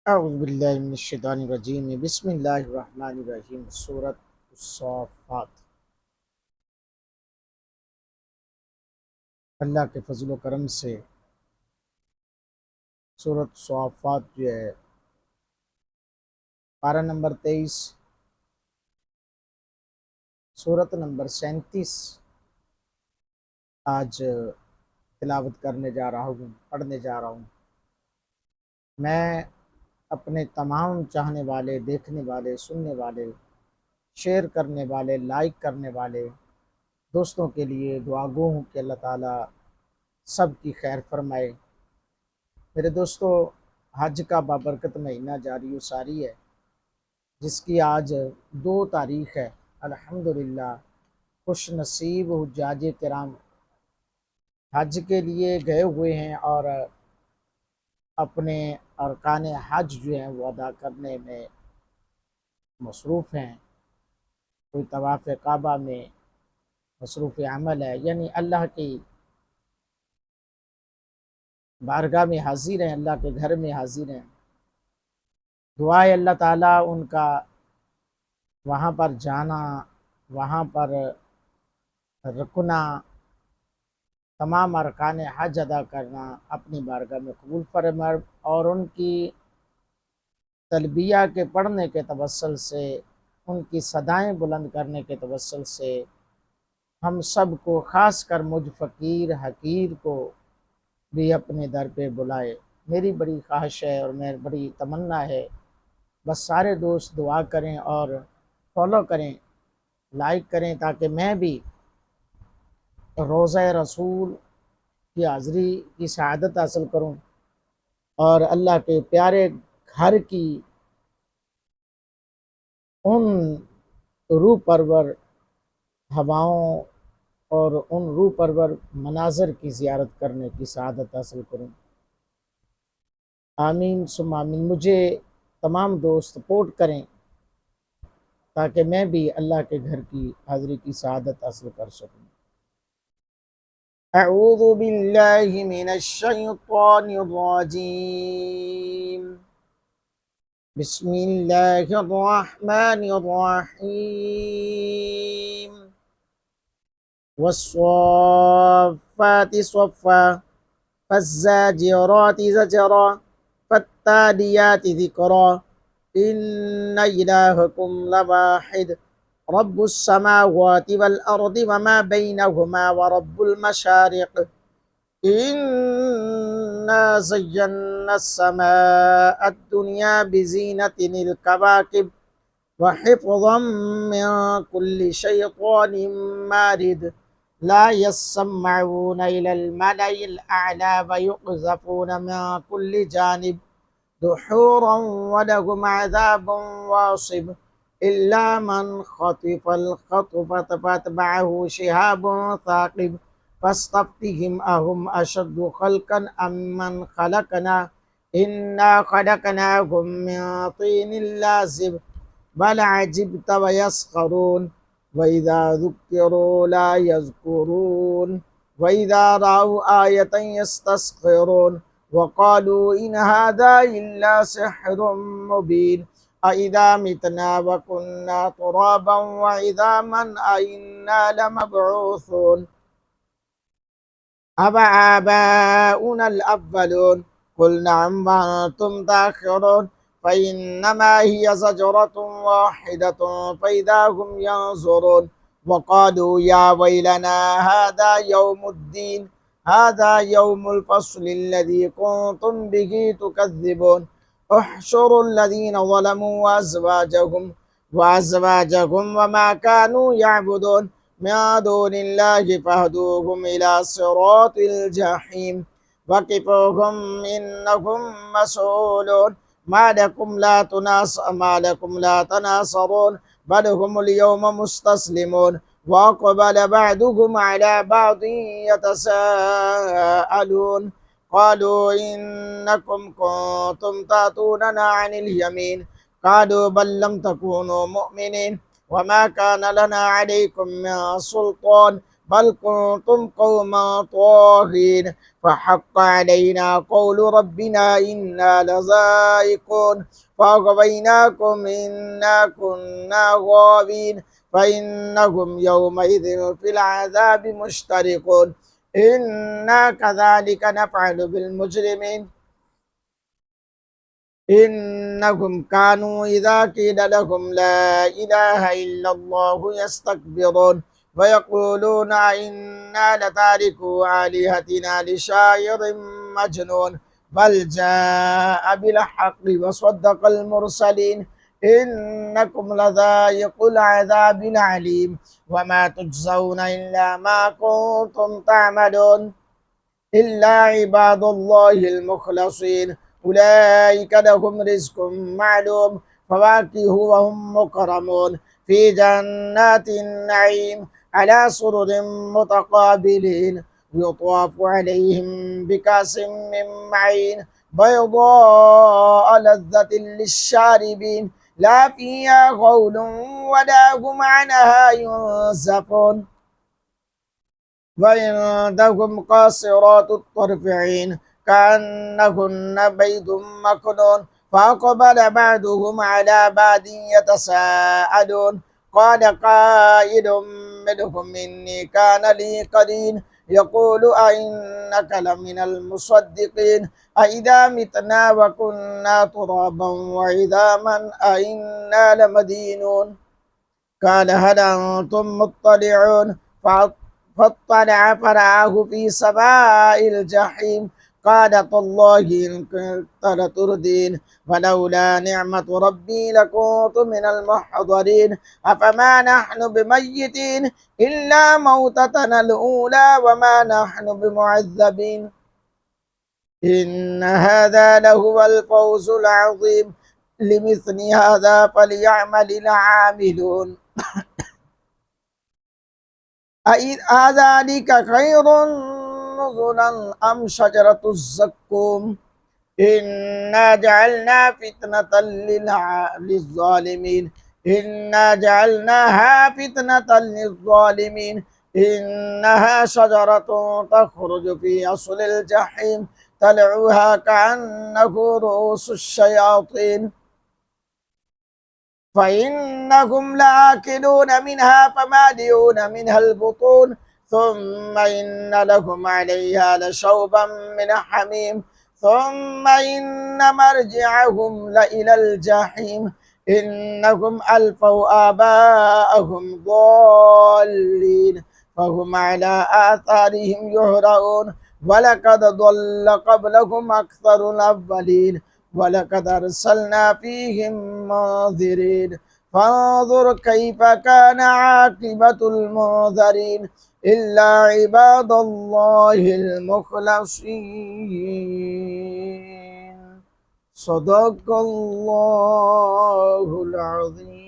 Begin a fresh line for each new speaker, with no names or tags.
اعوذ باللہ من الشیطان الرجیم بسم اللہ الرحمن الرحیم سورۃ الصافات۔ اللہ کے فضل و کرم سے سورۃ الصافات جو ہے پارہ نمبر 23، سورۃ نمبر 37 آج تلاوت کرنے جا رہا ہوں، پڑھنے جا رہا ہوں۔ میں اپنے تمام چاہنے والے، دیکھنے والے، سننے والے، شیئر کرنے والے، لائک کرنے والے دوستوں کے لیے دعا گو ہوں کہ اللہ تعالیٰ سب کی خیر فرمائے۔ میرے دوستو، حج کا بابرکت مہینہ جاری و ساری ہے، جس کی آج 2 تاریخ ہے۔ الحمدللہ خوش نصیب حجاج کرام حج کے لیے گئے ہوئے ہیں اور اپنے ارکان حج جو ہیں وہ ادا کرنے میں مصروف ہیں۔ کوئی طواف کعبہ میں مصروف عمل ہے، یعنی اللہ کی بارگاہ میں حاضر ہیں، اللہ کے گھر میں حاضر ہیں۔ دعا ہے اللہ تعالیٰ ان کا وہاں پر جانا، وہاں پر رکنا، تمام ارکان حج ادا کرنا اپنی بارگاہ میں قبول فرمائے، اور ان کی تلبیہ کے پڑھنے کے توسل سے، ان کی صدائیں بلند کرنے کے توسل سے ہم سب کو، خاص کر مجھ فقیر حقیر کو بھی اپنے در پہ بلائے۔ میری بڑی خواہش ہے اور میری بڑی تمنا ہے، بس سارے دوست دعا کریں اور فالو کریں، لائک کریں، تاکہ میں بھی روضہ رسول کی حاضری کی سعادت حاصل کروں اور اللہ کے پیارے گھر کی ان روح پرور ہواؤں اور ان روح پرور مناظر کی زیارت کرنے کی سعادت حاصل کروں۔ آمین ثم آمین۔ مجھے تمام دوست سپورٹ کریں تاکہ میں بھی اللہ کے گھر کی حاضری کی سعادت حاصل کر سکوں۔ اعوذ باللہ من الشیطان الرجیم، بسم اللہ الرحمن الرحیم۔ والصافات صفا فالزاجرات زجرا فالتاليات ذكرا إن إلهكم لواحد رب السماوات والأرض وما بينهما ورب المشارق إنا زينا السماء الدنيا بزينة الكواكب وحفظا من كل شيطان مارد لا يسمعون إلى الملأ الأعلى ويقذفون من كل جانب دحورا ولهم عذاب واصب إلا من خطف الخطفة فاتبعه شهاب ثاقب فاستفتهم أهم أشد خلقا أم من خلقنا إنا خلقناهم من طين لازب بل عجبت ويسخرون وإذا ذكروا لا يذكرون وإذا رأوا آية يستسخرون وقالوا إن هذا إلا سحر مبين أإذا متنا وكنا ترابا وعظاما أإنا لمبعوثون أَوَآبَاؤُنَا الْأَوَّلُونَ قُلْ نَعَمْ وَأَنْتُمْ دَاخِرُونَ فإنما هي زجرة واحدة فإذا هم ينظرون وقالوا يا ويلنا هذا يوم الدين هذا يوم الفصل الذي كنتم به تكذبون احشروا الذين ظلموا وأزواجهم وما كانوا يعبدون من دون الله فاهدوهم إلى صراط الجحيم وقفوهم إنهم مسؤولون ما لكم لا تناصرون بل هم اليوم مستسلمون وأقبل بعضهم على بعض يتساءلون قالوا إنكم كنتم تأتوننا عن اليمين قالوا بل لم تكونوا مؤمنين وما كان لنا عليكم من سلطان بل كنتم قوما طاغين فحق علينا قول ربنا إنا لذائقون فأغويناكم إنا كنا غاوين فإنهم يومئذ في العذاب مشتركون إنا كذلك نفعل بالمجرمين إنهم كانوا إذا قيل لهم لا إله إلا الله يستكبرون ويقولون إنا لتاركو آلهتنا لشاعر مجنون بل جاء بالحق وصدق المرسلين إنكم لذائق العذاب العليم وما تجزون إلا ما كنتم تعملون إلا عباد الله المخلصين أولئك لهم رزق معلوم فواكه وهم مكرمون في جنات النعيم على سرر متقابلين يطاف عليهم بكأس من معين بيضاء لذة للشاربين لا فيها غول ولا هم عنها ينزفون وعندهم قاصرات الطرف عين كأنهن بيض مكنون فأقبل بعضهم على بعض يتساءلون قال قائل منهم إني كان لي قرين يقول أئنك لمن المصدقين أئذا متنا وكنا ترابا وعظاما أئنا لمدينون قال هل أنتم مطلعون فاطلع فرآه في سواء الجحيم قال تالله إن كنت لتردين ولولا نعمة ربي لكنت من المحضرين أفما نحن بميتين إلا موتتنا الأولى وما نحن بمعذبين إن هذا لهو الفوز العظيم لمثل هذا فليعمل العاملون أذلك خير نزلا أم شجرة الزقوم إنا جعلنا فتنة للظالمين إنا جعلناها فتنة للظالمين إنها شجرة تخرج في أصل الجحيم طلعها كأنه رؤوس الشياطين فإنهم لآكلون منها فمالئون منها البطون ثم إن لهم عليها لشوبا من حميم ثم إن مرجعهم لإلى الجحيم إنهم ألفوا آباءهم ضالين فهم على آثارهم يهرعون ولقد ضل قبلهم أكثر الأولين ولقد أرسلنا فيهم منذرين فانظر كيف كان عاقبة المنذرين إلا عباد الله المخلصين صدق الله العظيم.